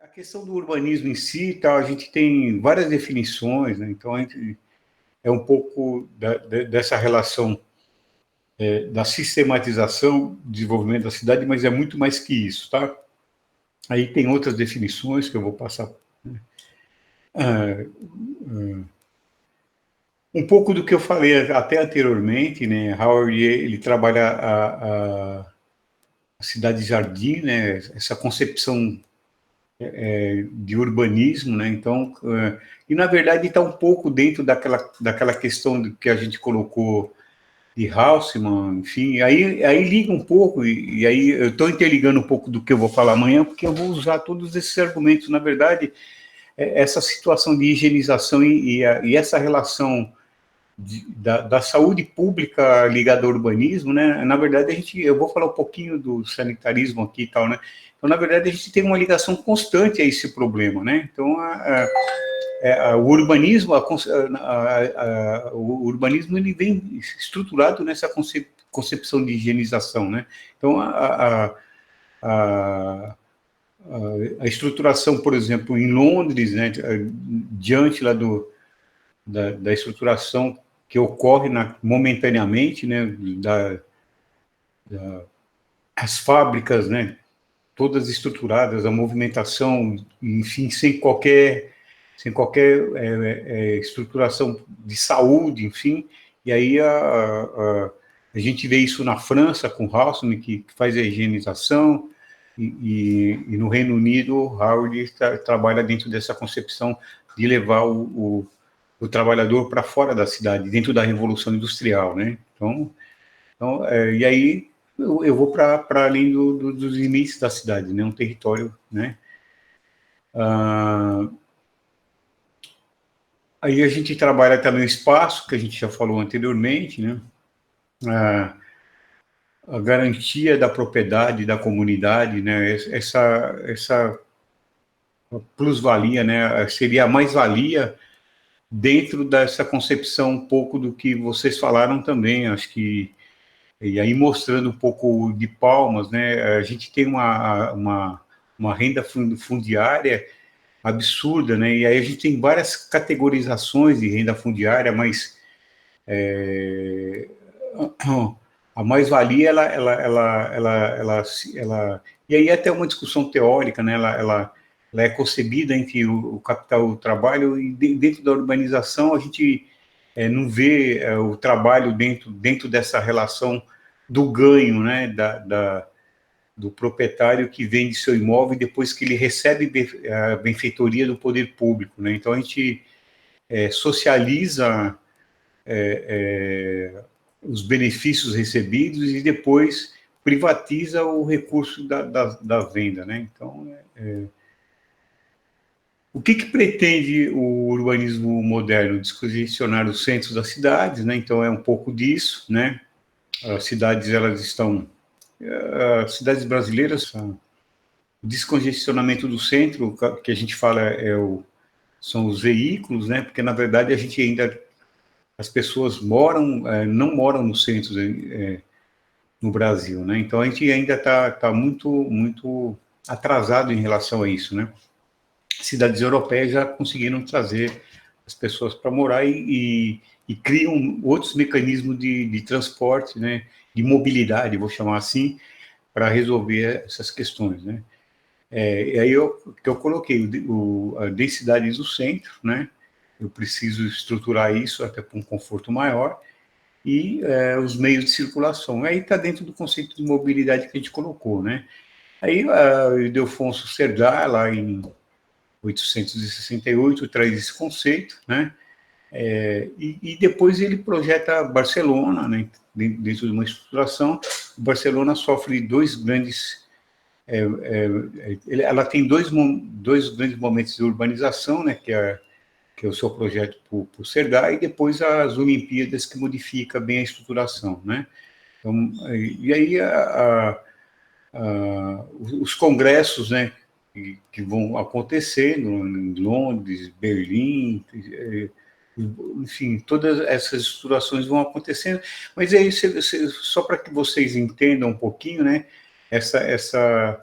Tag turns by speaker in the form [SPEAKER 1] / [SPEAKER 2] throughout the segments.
[SPEAKER 1] A questão do urbanismo em si, tá, a gente tem várias definições, né? Então, a gente, é um pouco dessa relação da sistematização, desenvolvimento da cidade, mas é muito mais que isso, tá? Aí tem outras definições que eu vou passar. Né? Um pouco do que eu falei até anteriormente, né? Howard, ele trabalha a cidade-jardim, né? Essa concepção de urbanismo, né? Então, e na verdade está um pouco dentro daquela questão que a gente colocou de Haussmann, enfim, aí liga um pouco, e aí eu estou interligando um pouco do que eu vou falar amanhã, porque eu vou usar todos esses argumentos. Na verdade, essa situação de higienização e essa relação da saúde pública ligada ao urbanismo, né? Na verdade, eu vou falar um pouquinho do sanitarismo aqui e tal, né? Então, na verdade, a gente tem uma ligação constante a esse problema, né? Então, o urbanismo, o urbanismo ele vem estruturado nessa concepção de higienização, né? Então, a estruturação, por exemplo, em Londres, né, diante lá da estruturação que ocorre momentaneamente, né, as fábricas, né, todas estruturadas, a movimentação, enfim, sem qualquer estruturação de saúde, enfim, e aí a gente vê isso na França com Haussmann, que faz a higienização, e no Reino Unido, Howard trabalha dentro dessa concepção de levar o trabalhador para fora da cidade, dentro da Revolução Industrial, né? Então e aí eu vou para além dos limites da cidade, né? Um território, né? Aí a gente trabalha também o espaço, que a gente já falou anteriormente, né? A garantia da propriedade da comunidade, né? Essa plusvalia, né? Seria a mais-valia dentro dessa concepção um pouco do que vocês falaram também, acho que, e aí mostrando um pouco de Palmas, né, a gente tem uma renda fundiária absurda, né, e aí a gente tem várias categorizações de renda fundiária, mas a mais-valia, e aí até uma discussão teórica, né, ela é concebida entre o capital e o trabalho, e dentro da urbanização a gente não vê o trabalho dentro dessa relação do ganho, né, do proprietário que vende seu imóvel depois que ele recebe a benfeitoria do poder público, né? Então a gente socializa os benefícios recebidos e depois privatiza o recurso da venda, né? Então, o que pretende o urbanismo moderno? Descongestionar os centros das cidades, né? Então, é um pouco disso, né? As cidades, elas estão... As cidades brasileiras, o descongestionamento do centro, que a gente fala são os veículos, né? Porque, na verdade, a gente ainda... As pessoas não moram nos centros no Brasil, né? Então, a gente ainda está muito, muito atrasado em relação a isso, né? Cidades europeias já conseguiram trazer as pessoas para morar e criam outros mecanismos de transporte, né, de mobilidade, vou chamar assim, para resolver essas questões, né. E aí que eu coloquei a densidade do centro, né, eu preciso estruturar isso até para um conforto maior, e os meios de circulação. Aí está dentro do conceito de mobilidade que a gente colocou, né. Aí o Ildefonso Cerdá, lá em 868, traz esse conceito, né? E depois ele projeta Barcelona, né? Dentro de uma estruturação. Barcelona sofre dois grandes... ela tem dois grandes momentos de urbanização, né? Que é o seu projeto por Cerdá, e depois as Olimpíadas, que modifica bem a estruturação, né? Então, e aí os congressos, né, que vão acontecer em Londres, Berlim, enfim, todas essas estruturações vão acontecendo, mas aí, só para que vocês entendam um pouquinho, né, essa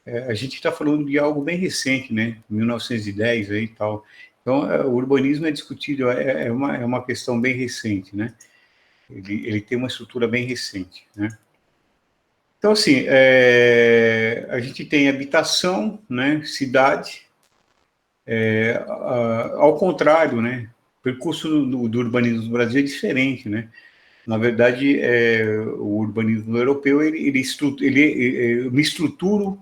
[SPEAKER 1] a gente está falando de algo bem recente, né? 1910 aí e tal. Então, o urbanismo é discutido, é uma questão bem recente, né? Ele tem uma estrutura bem recente, né? Então, assim, a gente tem habitação, né? Cidade, ao contrário, né? O percurso do urbanismo no Brasil é diferente, né? Na verdade, o urbanismo europeu, eu me estruturo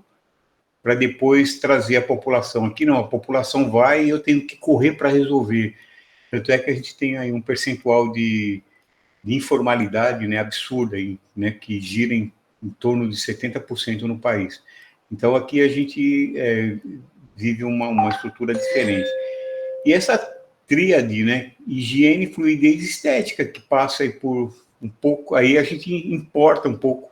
[SPEAKER 1] para depois trazer a população. Aqui não, a população vai e eu tenho que correr para resolver. Tanto é que a gente tem aí um percentual de informalidade, né, absurda, aí, né, que gira em torno de 70% no país. Então, aqui a gente vive uma estrutura diferente. E essa tríade, né, higiene, fluidez e estética, que passa aí por um pouco, aí a gente importa um pouco,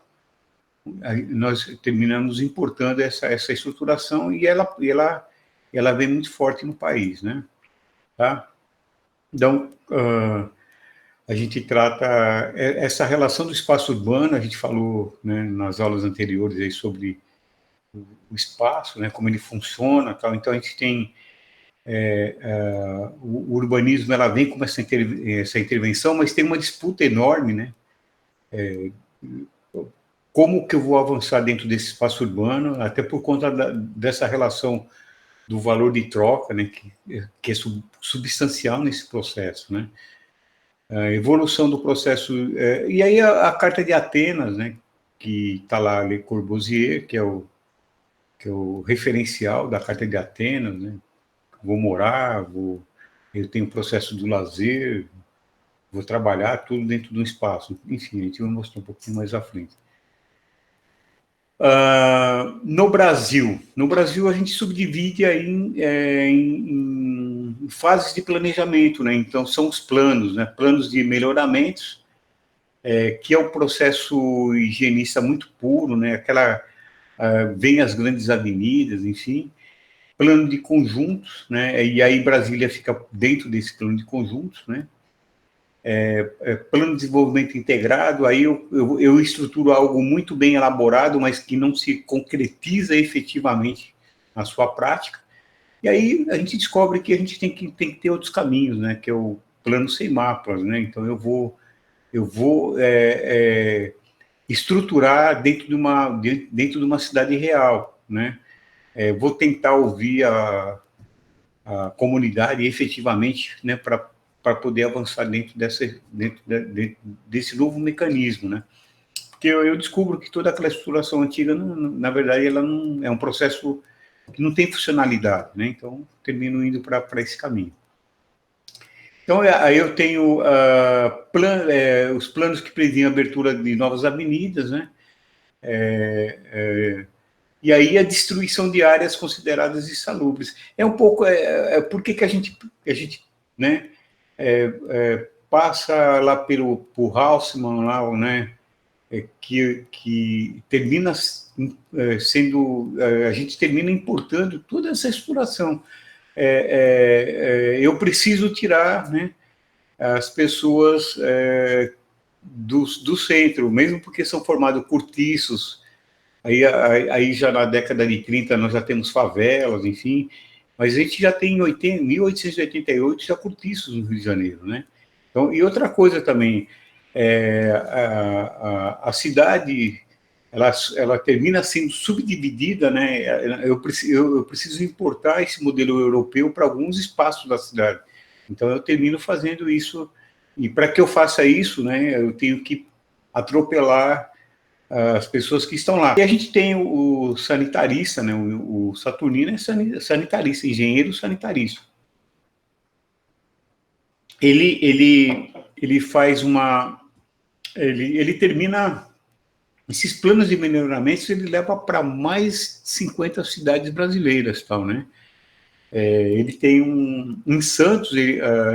[SPEAKER 1] nós terminamos importando essa estruturação e ela vem muito forte no país, né? Tá? Então, a gente trata essa relação do espaço urbano, a gente falou, né, nas aulas anteriores aí sobre o espaço, né, como ele funciona, tal. Então a gente tem o urbanismo, ela vem com essa intervenção, mas tem uma disputa enorme, né? Como que eu vou avançar dentro desse espaço urbano, até por conta dessa relação do valor de troca, né, que é substancial nesse processo, né? A evolução do processo, e aí a Carta de Atenas, né, que está lá Le Corbusier, que é o referencial da Carta de Atenas, né? Vou morar, eu tenho o processo do lazer, vou trabalhar, tudo dentro de um espaço. Enfim, a gente vai mostrar um pouquinho mais à frente. No Brasil a gente subdivide aí em fases de planejamento, né? Então são os planos, né? Planos de melhoramentos, que é o processo higienista muito puro, né? Vem as grandes avenidas, enfim, plano de conjuntos, né? E aí Brasília fica dentro desse plano de conjuntos, né? Plano de desenvolvimento integrado, aí eu estruturo algo muito bem elaborado, mas que não se concretiza efetivamente na sua prática. E aí a gente descobre que a gente tem que ter outros caminhos, né? Que é o plano sem mapas, né? Então eu vou estruturar dentro de uma cidade real, né? Vou tentar ouvir a comunidade efetivamente, né, para poder avançar desse novo mecanismo, né? Porque eu descubro que toda aquela estruturação antiga, na verdade, ela não é um processo que não tem funcionalidade, né? Então, termino indo para esse caminho. Então, aí eu tenho os planos que prevêem a abertura de novas avenidas, né? E aí a destruição de áreas consideradas insalubres. É um pouco, por que a gente, né, passa lá por Haussmann, lá, né, que termina sendo, a gente termina importando toda essa exploração. Eu preciso tirar, né, as pessoas do centro, mesmo porque são formados cortiços. Aí já na década de 30 nós já temos favelas, enfim, mas a gente já tem em 1888 já cortiços no Rio de Janeiro, né? Então, e outra coisa também, a cidade ela termina sendo subdividida, né? Eu preciso importar esse modelo europeu para alguns espaços da cidade. Então eu termino fazendo isso, e para que eu faça isso, né, eu tenho que atropelar as pessoas que estão lá. E a gente tem o sanitarista, né, o Saturnino é sanitarista, engenheiro sanitarista. Ele faz ele termina esses planos de melhoramentos, ele leva para mais de 50 cidades brasileiras, tal, né? Ele tem em Santos,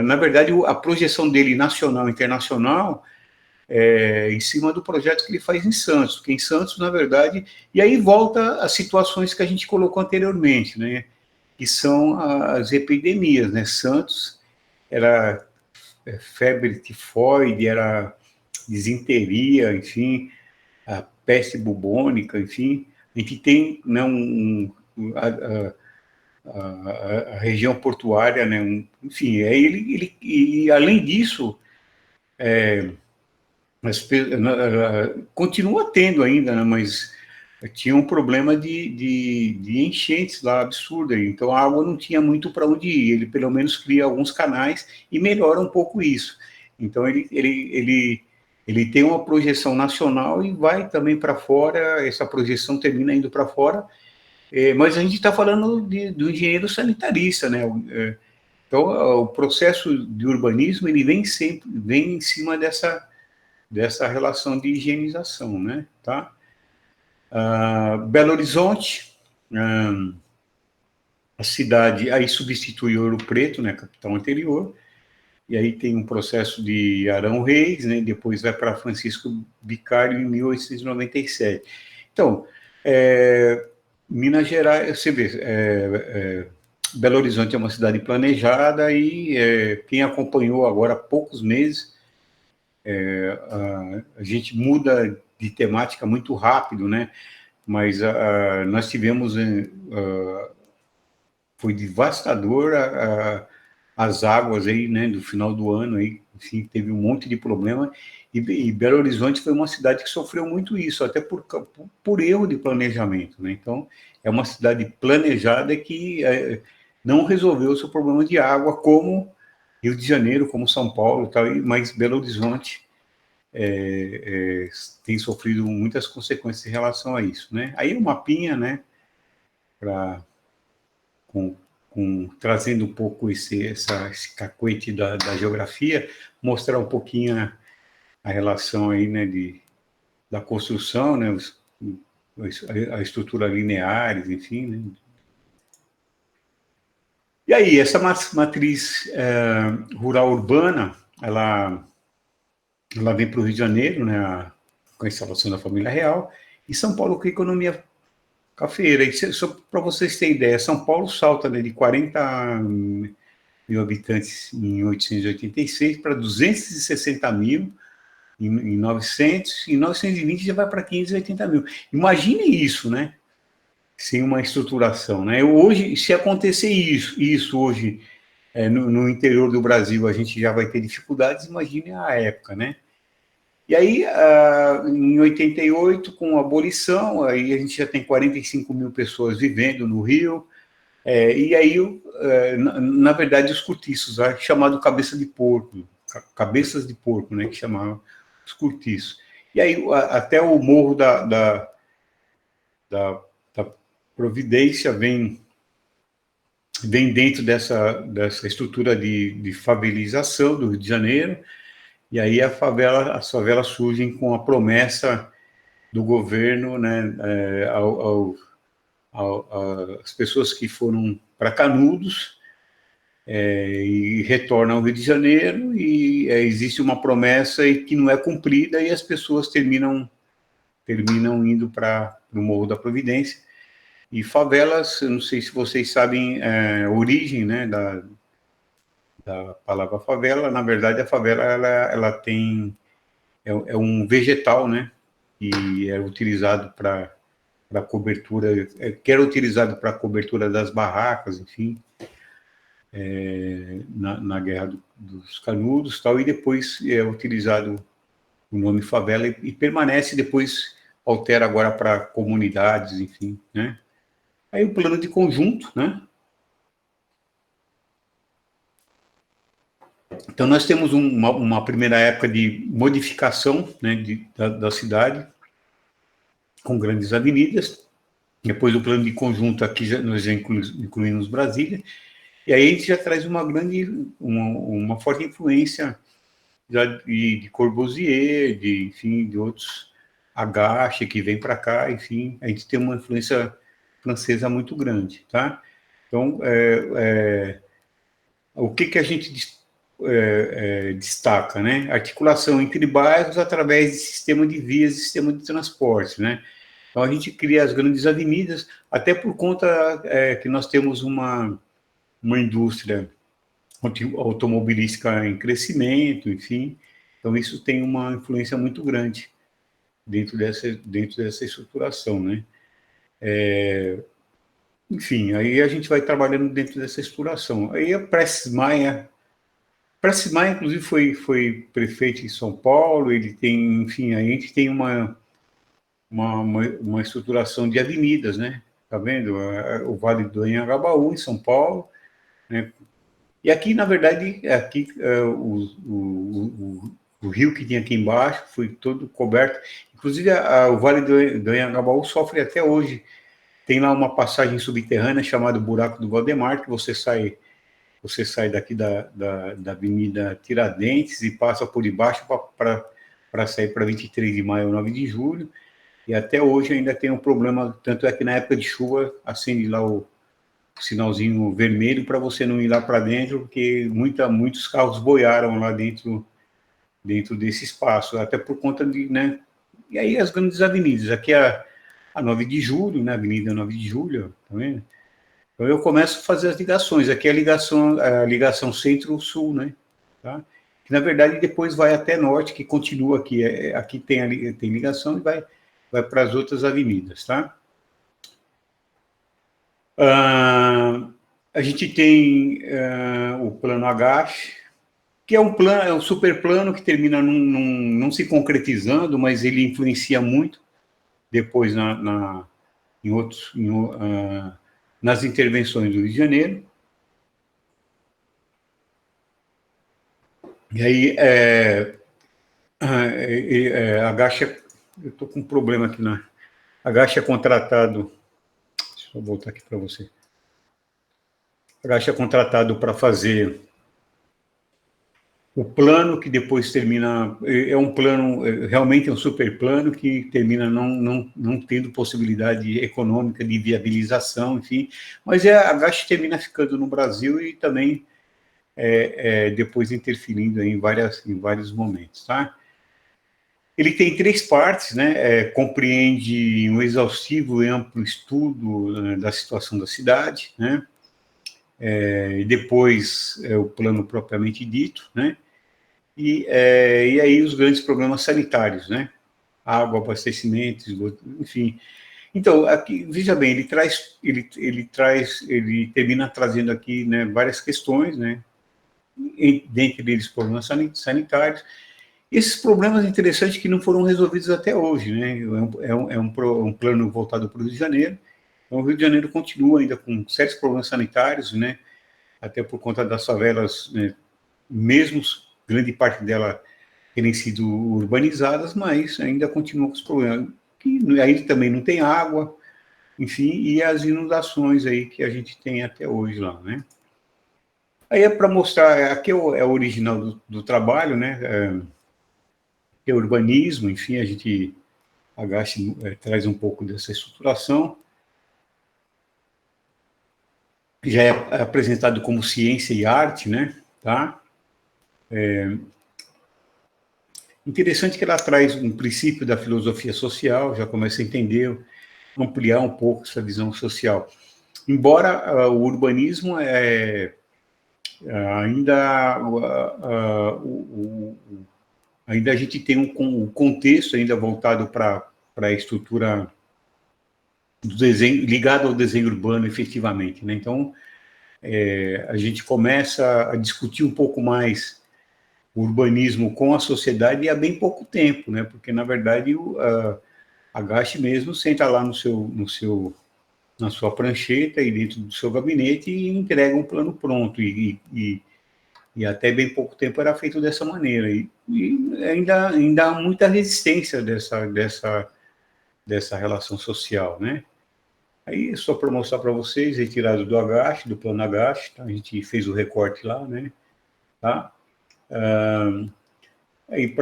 [SPEAKER 1] na verdade, a projeção dele nacional e internacional em cima do projeto que ele faz em Santos, porque em Santos, na verdade, e aí volta às situações que a gente colocou anteriormente, né? Que são as epidemias, né? Santos era febre tifoide, era disenteria, enfim, a peste bubônica, enfim, a gente tem, né, a região portuária, né, enfim, e além disso, continua tendo ainda, né, mas tinha um problema de enchentes lá, absurda, então a água não tinha muito para onde ir, ele pelo menos cria alguns canais e melhora um pouco isso. Então ele tem uma projeção nacional e vai também para fora, essa projeção termina indo para fora, mas a gente está falando do engenheiro sanitarista, né? Então o processo de urbanismo ele vem em cima dessa relação de higienização, né? Tá? Belo Horizonte, a cidade aí substitui Ouro Preto, né, capital anterior, e aí tem um processo de Arão Reis, né, depois vai para Francisco Vicário em 1897. Então, Minas Gerais, você vê, Belo Horizonte é uma cidade planejada e quem acompanhou agora há poucos meses, a gente muda de temática muito rápido, né? Mas nós tivemos, foi devastador as águas aí, né, do final do ano aí, enfim, teve um monte de problema, e Belo Horizonte foi uma cidade que sofreu muito isso, até por erro de planejamento, né? Então, é uma cidade planejada que não resolveu o seu problema de água, como Rio de Janeiro, como São Paulo, tal, mas Belo Horizonte tem sofrido muitas consequências em relação a isso, né? Aí o mapinha, né, com, trazendo um pouco esse cacuete da geografia, mostrar um pouquinho a relação aí, né, da construção, né, a estrutura lineares, enfim, né? E aí, essa matriz rural urbana, ela vem para o Rio de Janeiro, né, com a instalação da família real, e São Paulo com a economia cafeeira. E só para vocês terem ideia, São Paulo salta, né, de 40 mil habitantes em 886 para 260 mil em 900, em 920 já vai para 580 mil. Imagine isso, né? Sem uma estruturação, né? Hoje, se acontecer isso hoje no interior do Brasil, a gente já vai ter dificuldades, imagine a época, né? E aí, em 88, com a abolição, aí a gente já tem 45 mil pessoas vivendo no Rio, e aí, na verdade, os cortiços, chamado cabeças de porco, né, que chamavam os cortiços. E aí, até o morro da Providência vem dentro dessa estrutura de favelização do Rio de Janeiro, e aí as favelas surgem com a promessa do governo, né, as pessoas que foram para Canudos e retornam ao Rio de Janeiro, e existe uma promessa que não é cumprida, e as pessoas terminam indo para o Morro da Providência. E favelas, eu não sei se vocês sabem a origem, né, da palavra favela. Na verdade, a favela ela tem um vegetal, né, e é utilizado para cobertura, que era utilizado para cobertura das barracas, enfim, na Guerra dos Canudos, tal, e depois é utilizado o nome favela e permanece, depois altera agora para comunidades, enfim, né? Aí o plano de conjunto, né? Então nós temos uma primeira época de modificação, né, da cidade, com grandes avenidas. Depois do plano de conjunto, aqui nós já incluímos Brasília, e aí a gente já traz uma forte influência já de Corbusier, enfim, de outros, Agache, que vem para cá, enfim, a gente tem uma influência francesa muito grande, tá? Então, o que a gente destaca, né? Articulação entre bairros através de sistema de vias e sistema de transporte, né? Então, a gente cria as grandes avenidas, até por conta que nós temos uma indústria automobilística em crescimento, enfim. Então, isso tem uma influência muito grande dentro dessa estruturação, né? Enfim, aí a gente vai trabalhando dentro dessa exploração. Aí a Prestes Maia, inclusive, foi prefeito em São Paulo, ele tem, enfim, a gente tem uma estruturação de avenidas, né? Tá vendo? O Vale do Anhangabaú, em São Paulo, né? E aqui, na verdade, aqui o rio que tinha aqui embaixo foi todo coberto. Inclusive, o Vale do Anhangabaú sofre até hoje. Tem lá uma passagem subterrânea chamada Buraco do Valdemar, que você sai daqui da Avenida Tiradentes e passa por debaixo para sair para 23 de maio, 9 de julho. E até hoje ainda tem um problema, tanto é que na época de chuva acende lá o sinalzinho vermelho para você não ir lá para dentro, porque muitos carros boiaram lá dentro desse espaço, até por conta de, né? E aí as grandes avenidas, aqui a 9 de julho, na Avenida 9 de Julho, tá vendo? Então eu começo a fazer as ligações, aqui é a ligação centro-sul, né? Tá? Que na verdade depois vai até norte, que continua aqui, aqui tem ligação e vai para as outras avenidas, tá? A gente tem o plano Agache, que é um super plano que termina não se concretizando, mas ele influencia muito depois em outros, nas intervenções do Rio de Janeiro. E aí, a Gacha, eu estou com um problema aqui a Gacha é contratado, deixa eu voltar aqui para você. A Gacha é contratado para fazer o plano que depois termina, é um plano, realmente é um super plano que termina não tendo possibilidade econômica de viabilização, enfim, mas a Gacha termina ficando no Brasil e também depois interferindo em vários momentos, tá? Ele tem 3 partes, né? Compreende um exaustivo e amplo estudo da situação da cidade, né? E depois o plano propriamente dito, né? E aí os grandes problemas sanitários, né? Água, abastecimento, esgoto, enfim. Então, aqui, veja bem, ele termina trazendo aqui, né, várias questões, né? Dentre eles problemas sanitários. Esses problemas interessantes que não foram resolvidos até hoje, né? Um plano voltado para o Rio de Janeiro. Então, o Rio de Janeiro continua ainda com sérios problemas sanitários, né? Até por conta das favelas, né? Mesmo grande parte dela terem sido urbanizadas, mas ainda continua com os problemas. Que ainda também não tem água, enfim, e as inundações aí que a gente tem até hoje lá, né? Aí é para mostrar, aqui é o original do trabalho, né? É urbanismo, enfim, a GAST traz um pouco dessa estruturação. Já é apresentado como ciência e arte, né? Tá? Interessante que ela traz um princípio da filosofia social, já começa a entender, ampliar um pouco essa visão social. Embora o urbanismo ainda ainda a gente tem um contexto ainda voltado para a estrutura do desenho, ligado ao desenho urbano efetivamente, né? Então, a gente começa a discutir um pouco mais o urbanismo com a sociedade há bem pouco tempo, né? Porque, na verdade, a GAST mesmo senta lá na sua prancheta e dentro do seu gabinete e entrega um plano pronto. E até bem pouco tempo era feito dessa maneira. E ainda há muita resistência dessa relação social, né? Aí, só para mostrar para vocês, retirado do Agache, do plano Agache, tá? A gente fez o recorte lá, né? Tá? Aí,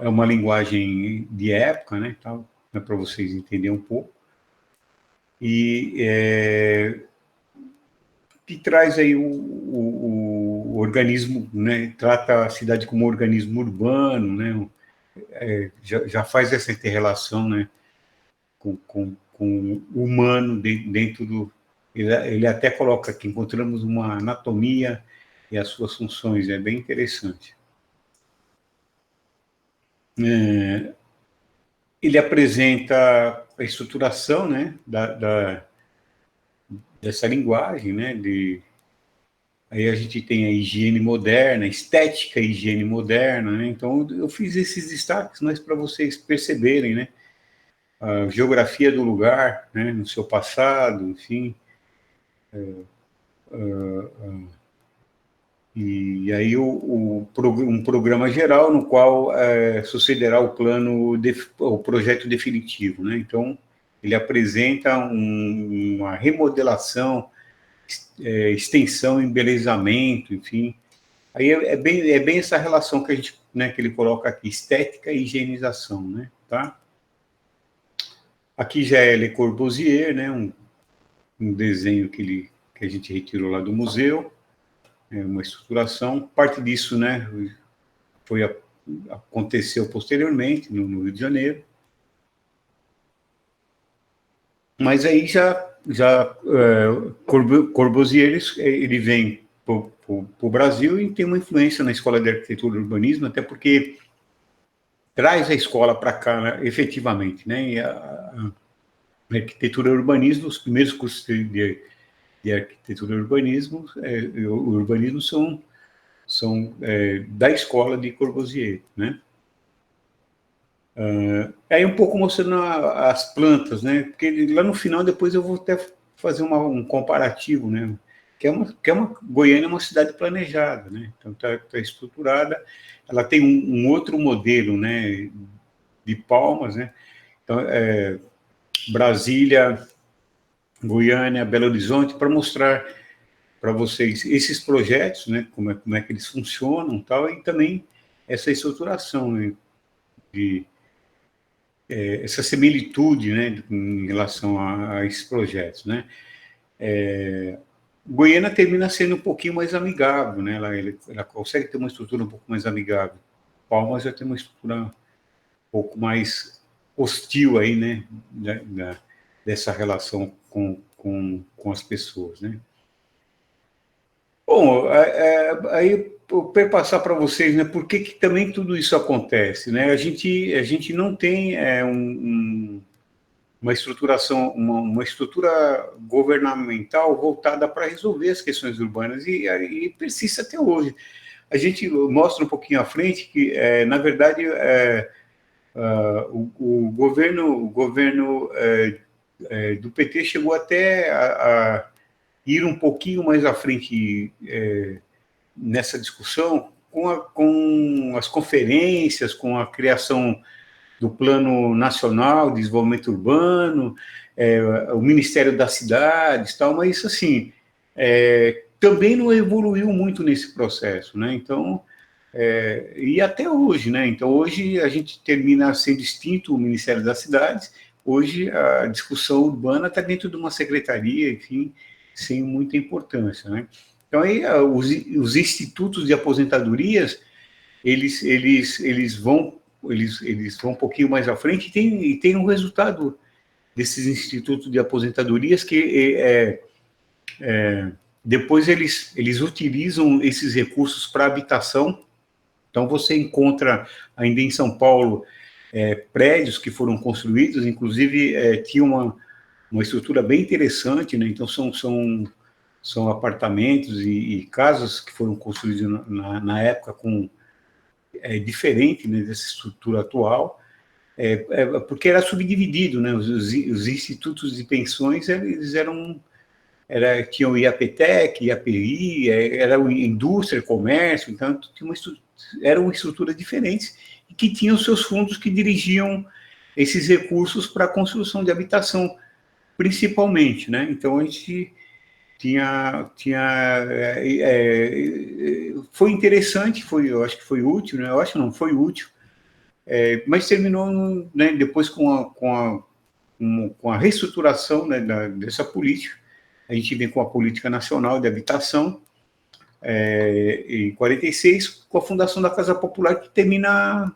[SPEAKER 1] é uma linguagem de época, né? Tá? Para vocês entenderem um pouco. E que traz aí o organismo, né? Trata a cidade como um organismo urbano, né? Já faz essa interrelação, né? Com o humano dentro do... Ele até coloca que encontramos uma anatomia e as suas funções, é bem interessante. ele apresenta a estruturação, né, dessa linguagem, né, aí a gente tem a higiene moderna, estética e higiene moderna, né? Então eu fiz esses destaques, mas para vocês perceberem, né, a geografia do lugar, né, no seu passado, enfim, e aí um programa geral no qual sucederá o projeto definitivo, né? Então ele apresenta uma remodelação, extensão, embelezamento, enfim. Aí é bem essa relação que a gente, né, que ele coloca aqui, estética e higienização, né, tá? Aqui já é Le Corbusier, né, um desenho que a gente retirou lá do museu, uma estruturação. Parte disso, né, aconteceu posteriormente no Rio de Janeiro. Mas aí Corbusier ele vem para o Brasil e tem uma influência na Escola de Arquitetura e Urbanismo, até porque traz a escola para cá, né, efetivamente, né? E a arquitetura e urbanismo, os primeiros cursos de arquitetura e urbanismo, o urbanismo são da escola de Corbusier, né? Aí um pouco mostrando as plantas, né? Porque lá no final depois eu vou até fazer um comparativo, né? Goiânia é uma cidade planejada, né? Então tá estruturada, ela tem um outro modelo, né? De Palmas, né? Então, Brasília, Goiânia, Belo Horizonte, para mostrar para vocês esses projetos, né? Como é que eles funcionam, tal, e também essa estruturação, né, essa similitude, né, em relação a esses projetos, né? Goiânia termina sendo um pouquinho mais amigável, né? Ela consegue ter uma estrutura um pouco mais amigável. Palmas já tem uma estrutura um pouco mais hostil aí, né? Dessa relação com as pessoas, né? Bom, aí eu quero passar para vocês, né? Por que também tudo isso acontece, né? A gente não tem uma estruturação, uma estrutura governamental voltada para resolver as questões urbanas e persiste até hoje. A gente mostra um pouquinho à frente que, na verdade, o governo do PT chegou até a ir um pouquinho mais à frente nessa discussão com as conferências, com a criação do Plano Nacional de Desenvolvimento Urbano, o Ministério das Cidades, tal, mas isso assim também não evoluiu muito nesse processo, né? Então, e até hoje, né? Então hoje a gente termina sendo extinto o Ministério das Cidades. Hoje a discussão urbana está dentro de uma secretaria, enfim, sem muita importância, né? Então aí os institutos de aposentadorias eles vão um pouquinho mais à frente e tem um resultado desses institutos de aposentadorias que depois eles utilizam esses recursos para habitação. Então você encontra ainda em São Paulo prédios que foram construídos, inclusive tinha uma estrutura bem interessante, né? Então são apartamentos e casas que foram construídos na época diferente, né, dessa estrutura atual, porque era subdividido, né? Os institutos de pensões eles tinham IAPTEC, IAPI, era indústria, comércio, então era uma estrutura diferente e que tinha os seus fundos que dirigiam esses recursos para a construção de habitação, principalmente, né? Então a gente foi interessante, eu acho que foi útil, né? Eu acho que não foi útil, mas terminou, né, depois com a reestruturação, né, dessa política. A gente vem com a Política Nacional de Habitação, em 46, com a Fundação da Casa Popular, que termina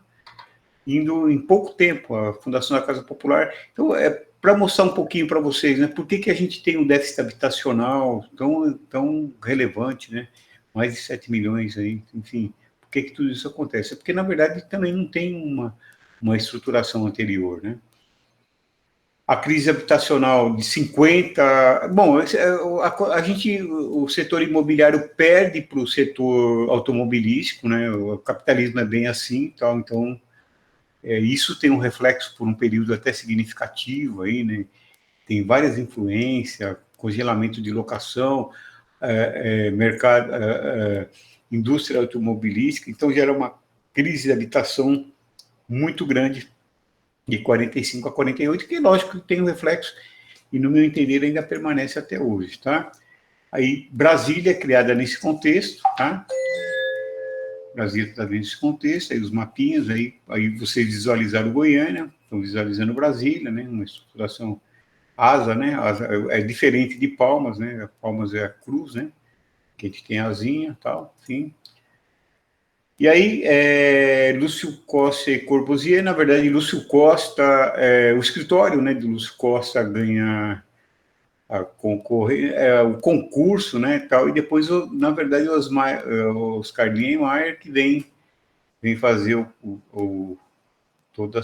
[SPEAKER 1] indo em pouco tempo, a Fundação da Casa Popular. Então, para mostrar um pouquinho para vocês, né, por que a gente tem um déficit habitacional tão relevante, né, mais de 7 milhões aí, enfim, por que tudo isso acontece? É porque, na verdade, também não tem uma uma estruturação anterior, né? A crise habitacional de 50... Bom, o setor imobiliário perde para o setor automobilístico, né? O capitalismo é bem assim, tal, então isso tem um reflexo por um período até significativo aí, né? Tem várias influências, congelamento de locação, mercado, indústria automobilística, então gera uma crise de habitação muito grande de 45 a 48, que lógico que tem um reflexo, e no meu entender ainda permanece até hoje, tá? Aí Brasília é criada nesse contexto, tá? Brasília está nesse contexto, aí os mapinhas, aí vocês visualizaram Goiânia, estão visualizando Brasília, né? Uma estruturação asa, né? Asa é diferente de Palmas, né? Palmas é a cruz, né? Que a gente tem asinha, tal, enfim. E aí, Lúcio Costa e Corbusier, na verdade, Lúcio Costa, o escritório, né, de Lúcio Costa ganha o concurso, né, tal, e depois, na verdade, Oscar Niemeyer que vem fazer toda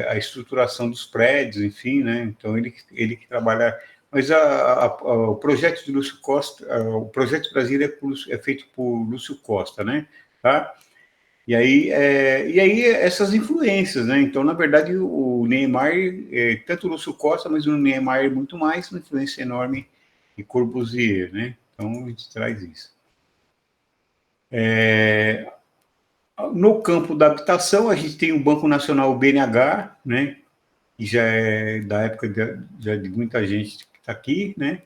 [SPEAKER 1] a estruturação dos prédios, enfim, né, então ele que trabalha, mas o projeto de Lúcio Costa, o projeto Brasília é feito por Lúcio Costa, né, tá? E aí essas influências, né? Então, na verdade, o Neymar, tanto o Lúcio Costa, mas o Neymar muito mais, uma influência enorme de Corbusier, né? Então, a gente traz isso. No campo da habitação, a gente tem o Banco Nacional, o BNH, né? Que já é da época de muita gente que está aqui, né?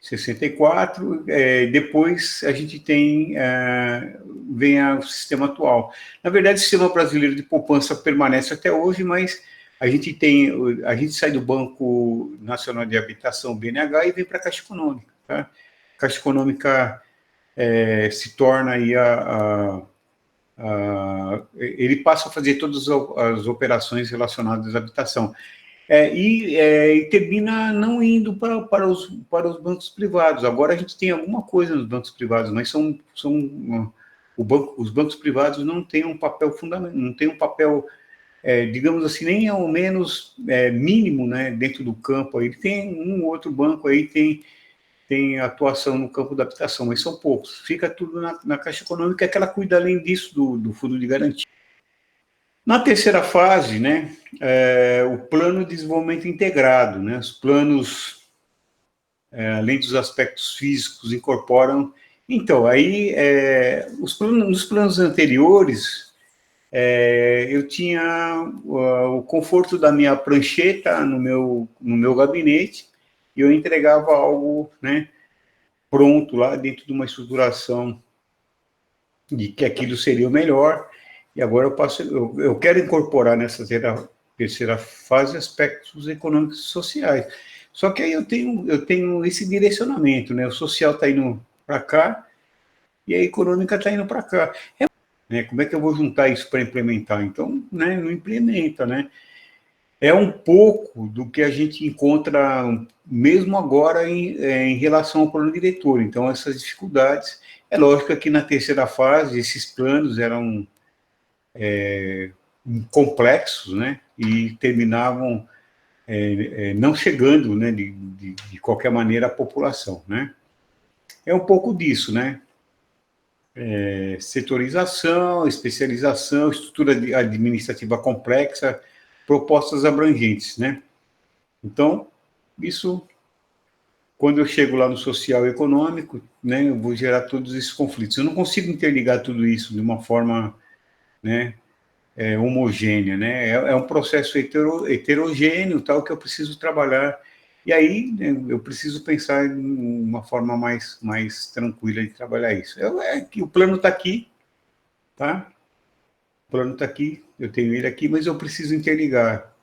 [SPEAKER 1] 64, depois a gente vem o sistema atual. Na verdade, o sistema brasileiro de poupança permanece até hoje, mas a gente sai do Banco Nacional de Habitação, BNH, e vem para a Caixa Econômica. Tá? A Caixa Econômica se torna aí ele passa a fazer todas as operações relacionadas à habitação. E termina não indo para os bancos privados. Agora a gente tem alguma coisa nos bancos privados, mas os bancos privados não têm um papel fundamental, não tem um papel, digamos assim, nem ao menos mínimo, né, dentro do campo. Aí tem um outro banco aí tem atuação no campo da habitação, mas são poucos. Fica tudo na Caixa Econômica, que ela cuida além disso do fundo de garantia. Na terceira fase, né, o plano de desenvolvimento integrado, né, os planos, além dos aspectos físicos, incorporam... Então, aí, nos planos anteriores, eu tinha o conforto da minha prancheta no meu gabinete, e eu entregava algo, né, pronto lá dentro de uma estruturação de que aquilo seria o melhor. E agora eu quero incorporar nessa terceira fase aspectos econômicos e sociais. Só que aí eu tenho esse direcionamento, né? O social está indo para cá e a econômica está indo para cá. Como é que eu vou juntar isso para implementar? Então, né, não implementa, né? É um pouco do que a gente encontra mesmo agora em relação ao plano diretor. Então, essas dificuldades. É lógico que na terceira fase, esses planos eram complexos, né? E terminavam não chegando, né? De qualquer maneira, à população, né? É um pouco disso, né? Setorização, especialização, estrutura administrativa complexa, propostas abrangentes, né? Então, isso, quando eu chego lá no social e econômico, né, eu vou gerar todos esses conflitos. Eu não consigo interligar tudo isso de uma forma, né, homogênea, né? É um processo heterogêneo, tal, que eu preciso trabalhar. E aí, né, eu preciso pensar em uma forma mais tranquila de trabalhar isso. Que o plano está aqui, tá? O plano está aqui, eu tenho ele aqui, mas eu preciso interligar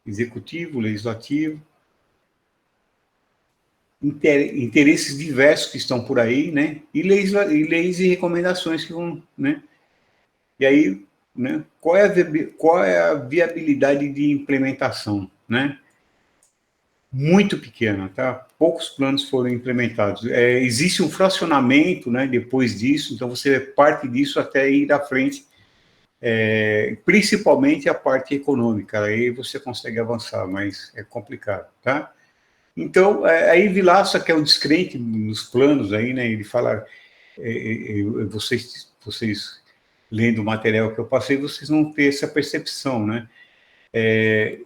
[SPEAKER 1] executivo, legislativo, interesses diversos que estão por aí, né? E leis e recomendações que vão, né? E aí, né? Qual é a viabilidade de implementação, né? Muito pequena, tá? Poucos planos foram implementados. Existe um fracionamento, né? Depois disso, então você parte disso até ir à frente principalmente a parte econômica, aí você consegue avançar, mas é complicado, tá? Então, aí Vilaça, que é um descrente nos planos aí, né, ele fala, vocês lendo o material que eu passei, vocês vão ter essa percepção, né?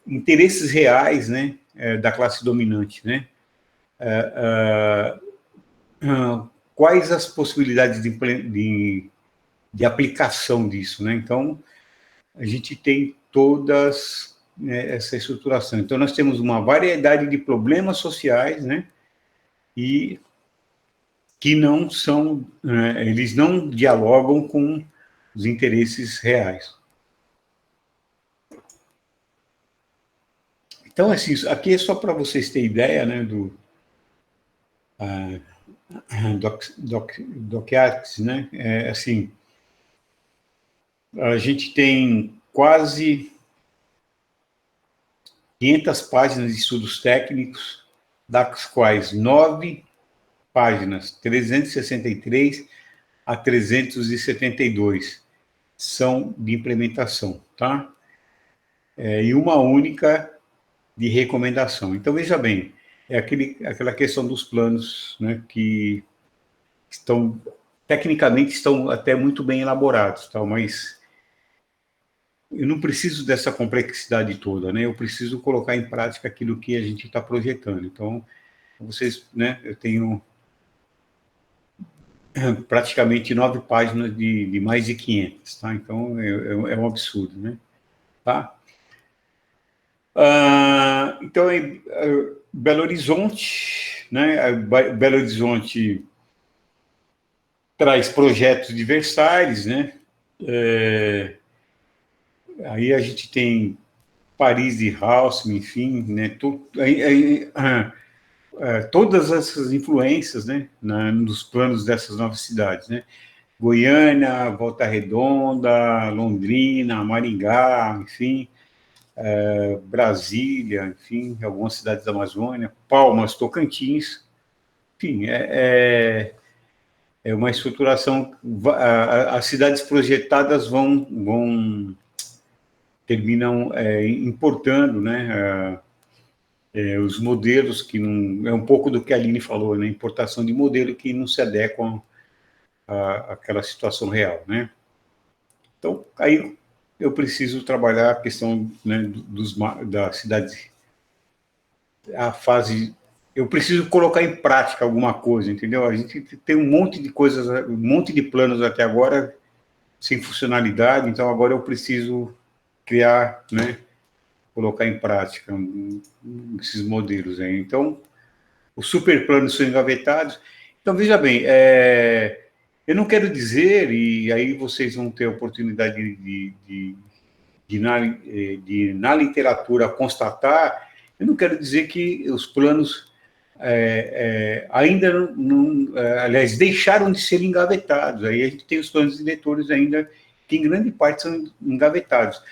[SPEAKER 1] Interesses reais, né, da classe dominante, né? Quais as possibilidades de aplicação disso, né? Então, a gente tem todas, né, essa estruturação. Então, nós temos uma variedade de problemas sociais, né? E que não são, eles não dialogam com os interesses reais. Então, assim, aqui é só para vocês terem ideia, né, do Docartes, né? Assim, a gente tem quase 500 páginas de estudos técnicos, das quais 9 páginas, 363 a 372, são de implementação, tá? E uma única de recomendação. Então, veja bem, aquela questão dos planos, né, que tecnicamente estão até muito bem elaborados, tá? Mas eu não preciso dessa complexidade toda, né? Eu preciso colocar em prática aquilo que a gente está projetando. Então, vocês, né? Eu tenho praticamente 9 páginas de mais de 500, tá? Então, é um absurdo, né? Tá? Então, Belo Horizonte, né? Belo Horizonte traz projetos de Versalhes, né? Aí a gente tem Paris de Haussmann, enfim, né? Todas essas influências, né? Nos planos dessas novas cidades, né? Goiânia, Volta Redonda, Londrina, Maringá, enfim, Brasília, enfim, algumas cidades da Amazônia, Palmas, Tocantins, enfim, é uma estruturação. As cidades projetadas terminam importando, né? Os modelos que não. É um pouco do que a Aline falou, né? Importação de modelo que não se adequam àquela situação real, né? Então, aí eu preciso trabalhar a questão, né, da cidade, a fase. Eu preciso colocar em prática alguma coisa, entendeu? A gente tem um monte de coisas, um monte de planos até agora sem funcionalidade, então agora eu preciso criar, né, colocar em prática esses modelos aí. Então, os superplanos são engavetados. Então, veja bem, eu não quero dizer, e aí vocês vão ter a oportunidade na literatura constatar, eu não quero dizer que os planos ainda não, aliás, deixaram de ser engavetados. Aí a gente tem os planos diretores ainda, que em grande parte são engavetados.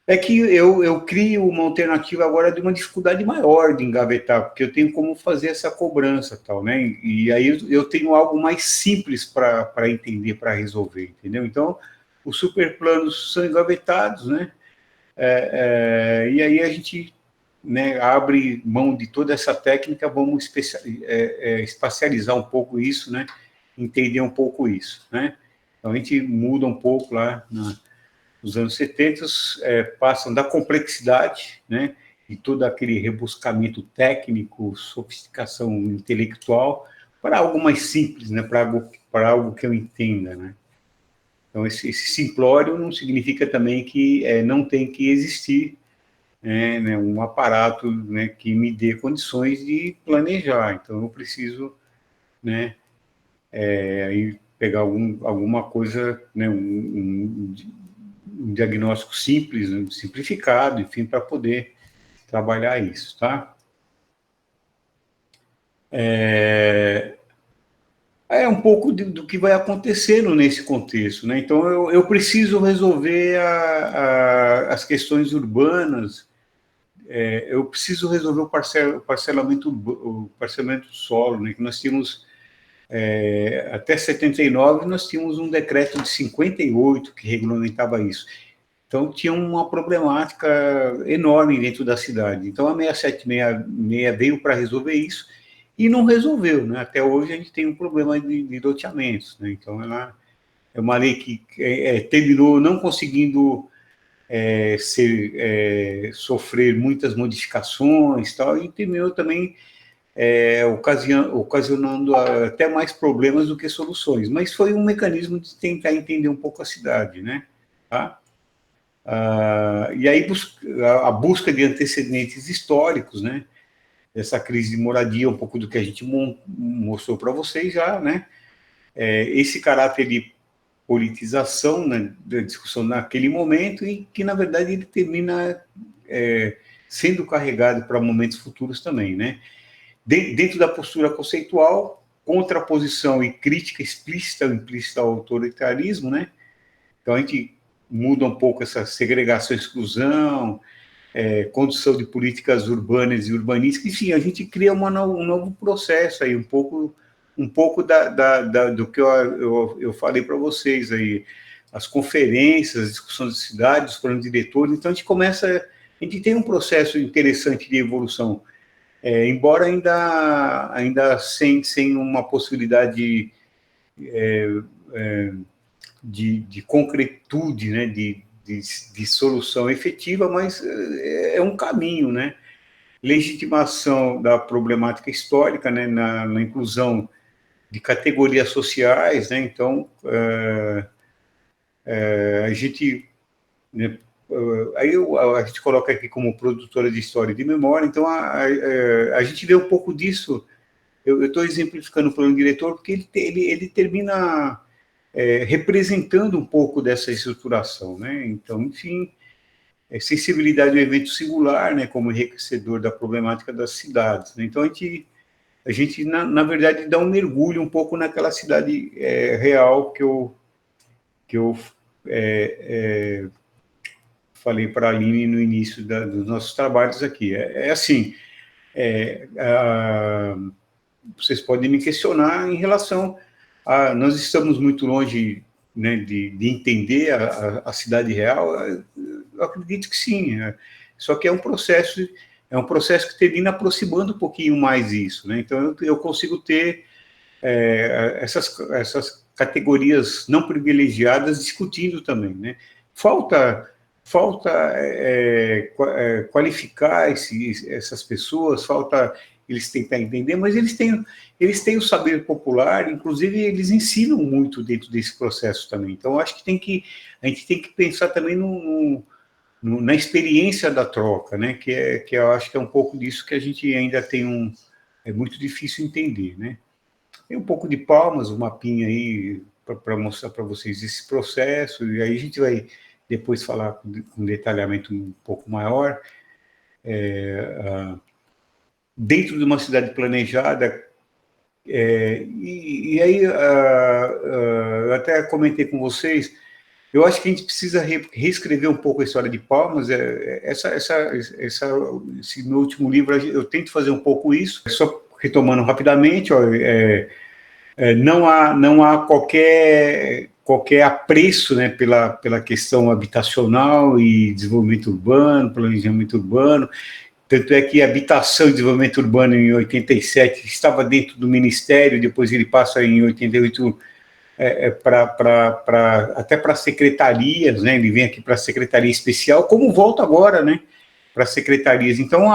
[SPEAKER 1] É que eu crio uma alternativa agora de uma dificuldade maior de engavetar, porque eu tenho como fazer essa cobrança, tal, né? E aí eu tenho algo mais simples para entender, para resolver, entendeu? Então, os superplanos são engavetados, né? E aí a gente, né, abre mão de toda essa técnica, vamos espacializar um pouco isso, né? Entender um pouco isso, né? Então a gente muda um pouco lá nos anos 70, passam da complexidade, né, e todo aquele rebuscamento técnico, sofisticação intelectual, para algo mais simples, né, para algo que eu entenda, né. Então, esse simplório não significa também que não tem que existir, né, um aparato, né, que me dê condições de planejar. Então, eu preciso, né, aí pegar alguma coisa, né, um diagnóstico simples, né, simplificado, enfim, para poder trabalhar isso, tá? É um pouco do que vai acontecendo nesse contexto, né? Então, eu preciso resolver as questões urbanas, eu preciso resolver o parcelamento do solo, né? Que nós temos Até 79 nós tínhamos um decreto de 58 que regulamentava isso. Então tinha uma problemática enorme dentro da cidade. Então a 676 veio para resolver isso e não resolveu, né? Até hoje a gente tem um problema de loteamentos, né? Então ela é uma lei que terminou não conseguindo sofrer muitas modificações tal, e terminou também ocasionando até mais problemas do que soluções. Mas foi um mecanismo de tentar entender um pouco a cidade, né? Tá? E aí a busca de antecedentes históricos, né? Essa crise de moradia, um pouco do que a gente mostrou para vocês já, né? Esse caráter de politização, né, da discussão naquele momento, e que, na verdade, ele termina sendo carregado para momentos futuros também, né? Dentro da postura conceitual, contraposição e crítica explícita ou implícita ao autoritarismo, né? Então, a gente muda um pouco essa segregação e exclusão, condução de políticas urbanas e urbanísticas, enfim, a gente cria um novo processo aí, um pouco do que eu falei para vocês aí, as conferências, as discussões de cidade, os planos diretores. Então a gente tem um processo interessante de evolução, embora ainda sem uma possibilidade de concretude, né, de solução efetiva, mas é um caminho, né? Legitimação da problemática histórica, né, na inclusão de categorias sociais, né? Então, a gente, né, a gente coloca aqui como produtora de história e de memória, então a gente vê um pouco disso. Eu estou exemplificando o plano diretor porque ele termina representando um pouco dessa estruturação, né? Então, enfim, sensibilidade ao evento singular, né, como enriquecedor da problemática das cidades, né? Então a gente na verdade dá um mergulho um pouco naquela cidade real que eu falei para a Aline no início dos nossos trabalhos aqui. Assim, vocês podem me questionar em relação a nós estamos muito longe, né, de entender a cidade real. Eu acredito que sim, né? Só que é um processo que termina aproximando um pouquinho mais isso, né? Então eu consigo ter essas categorias não privilegiadas discutindo também, né? Falta qualificar essas pessoas, falta eles tentar entender, mas eles têm o saber popular, inclusive eles ensinam muito dentro desse processo também. Então, acho que a gente tem que pensar também na experiência da troca, né? Que eu acho que é um pouco disso que a gente ainda é muito difícil entender, né? Tem um pouco de Palmas, um mapinha aí para mostrar para vocês esse processo, e aí a gente vai depois falar com detalhamento um pouco maior. Dentro de uma cidade planejada, e aí eu até comentei com vocês, eu acho que a gente precisa reescrever um pouco a história de Palmas. Esse meu último livro, eu tento fazer um pouco isso, só retomando rapidamente, ó, não há qualquer apreço, né, pela questão habitacional e desenvolvimento urbano, planejamento urbano. Tanto é que a habitação e desenvolvimento urbano em 87 estava dentro do Ministério, depois ele passa em 88 até para secretarias, né? Ele vem aqui para a Secretaria Especial, como volta agora, né, para secretarias. Então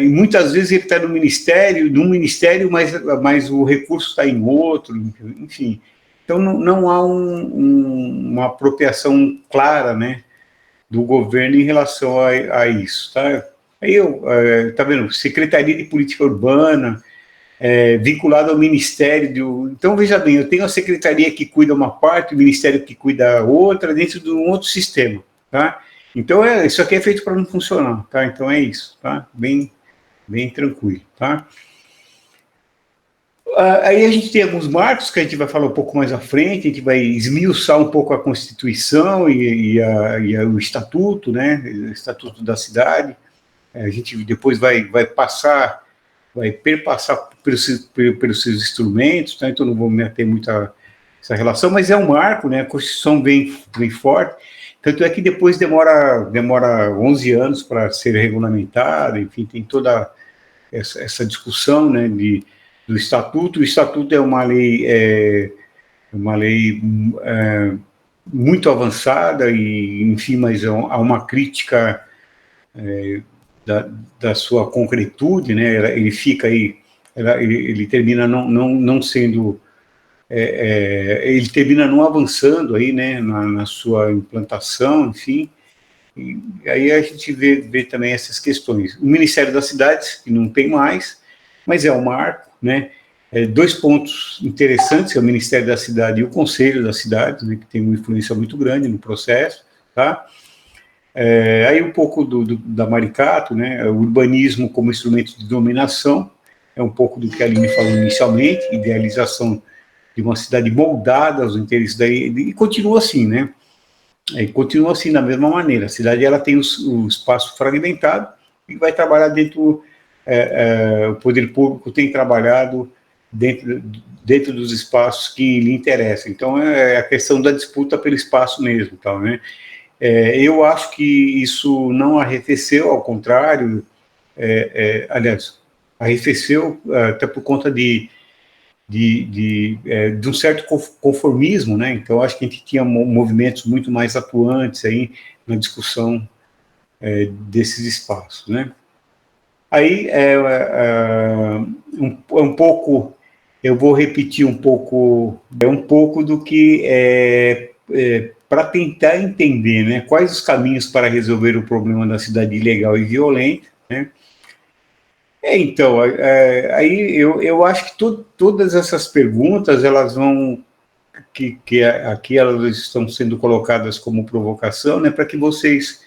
[SPEAKER 1] e muitas vezes ele está num ministério, mas o recurso está em outro, enfim. Então não há uma apropriação clara, né, do governo em relação a isso, tá? Aí tá vendo, Secretaria de Política Urbana, vinculado ao Ministério. Então, veja bem, eu tenho a secretaria que cuida uma parte, o Ministério que cuida outra, dentro de um outro sistema, tá? Então, isso aqui é feito para não funcionar, tá? Então, é isso, tá? Bem tranquilo, tá? Aí a gente tem alguns marcos que a gente vai falar um pouco mais à frente, a gente vai esmiuçar um pouco a Constituição e o Estatuto, né? O Estatuto da Cidade. A gente depois vai passar vai perpassar pelos seus instrumentos, tá? Então não vou me ater muito a essa relação, mas é um marco, né? A Constituição vem forte, tanto é que depois demora 11 anos para ser regulamentada, enfim, tem toda essa discussão, né, do Estatuto. O Estatuto é uma lei muito avançada, e, enfim, mas há uma crítica da sua concretude, né? Ele fica aí, ele termina não sendo, ele termina não avançando aí, né, na sua implantação, enfim. E aí a gente vê também essas questões. O Ministério das Cidades, que não tem mais, mas é um marco, né? Dois pontos interessantes, é o Ministério da Cidade e o Conselho da Cidade, né, que tem uma influência muito grande no processo, tá? Aí um pouco da Maricato, né? O urbanismo como instrumento de dominação, é um pouco do que a Aline falou inicialmente, idealização de uma cidade moldada aos interesses e continua assim, né? Continua assim, da mesma maneira. A cidade ela tem o espaço fragmentado e vai trabalhar dentro, o poder público tem trabalhado dentro dos espaços que lhe interessam. Então, é a questão da disputa pelo espaço mesmo. Tal, né? Eu acho que isso não arrefeceu, ao contrário, aliás, arrefeceu até por conta de um certo conformismo, né? Então, acho que a gente tinha movimentos muito mais atuantes aí na discussão desses espaços, né? Aí, um pouco, eu vou repetir um pouco do que para tentar entender, né? Quais os caminhos para resolver o problema da cidade ilegal e violenta, né? Então, aí eu acho que todas essas perguntas, elas vão, que aqui elas estão sendo colocadas como provocação, né, para que vocês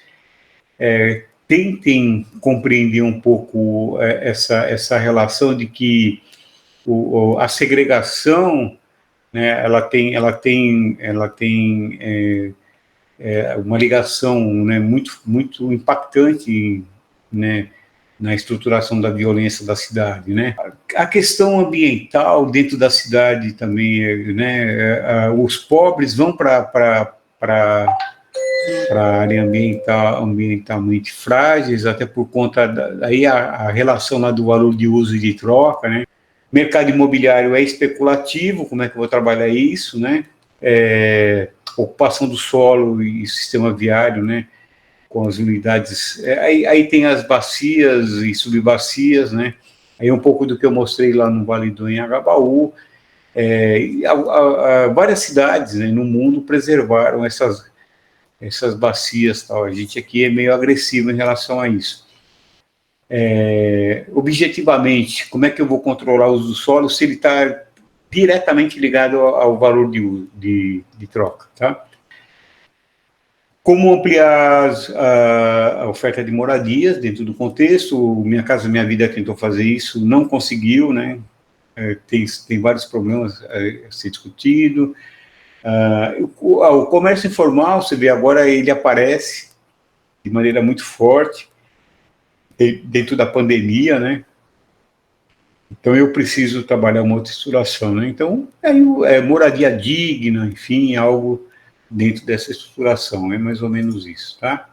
[SPEAKER 1] tentem compreender um pouco essa relação de que a segregação, né, ela tem uma ligação, né, muito impactante, né, na estruturação da violência da cidade, né? A questão ambiental dentro da cidade também, né? Os pobres vão para área ambientalmente frágeis, até por conta daí a relação lá do valor de uso e de troca, né? Mercado imobiliário é especulativo, como é que eu vou trabalhar isso, né? Ocupação do solo e sistema viário, né? Com as unidades, aí tem as bacias e subbacias, né? Aí um pouco do que eu mostrei lá no Vale do Anhangabaú, várias cidades, né, no mundo preservaram essas bacias, tal. A gente aqui é meio agressivo em relação a isso. Objetivamente, como é que eu vou controlar o uso do solo se ele está diretamente ligado ao valor de troca, tá? Como ampliar a oferta de moradias dentro do contexto. O Minha Casa Minha Vida tentou fazer isso, não conseguiu, né? Tem vários problemas a ser discutido. O comércio informal, você vê agora, ele aparece de maneira muito forte dentro da pandemia, né? Então, eu preciso trabalhar uma outra estruturação, né? Então, moradia digna, enfim, algo dentro dessa estruturação, é mais ou menos isso, tá?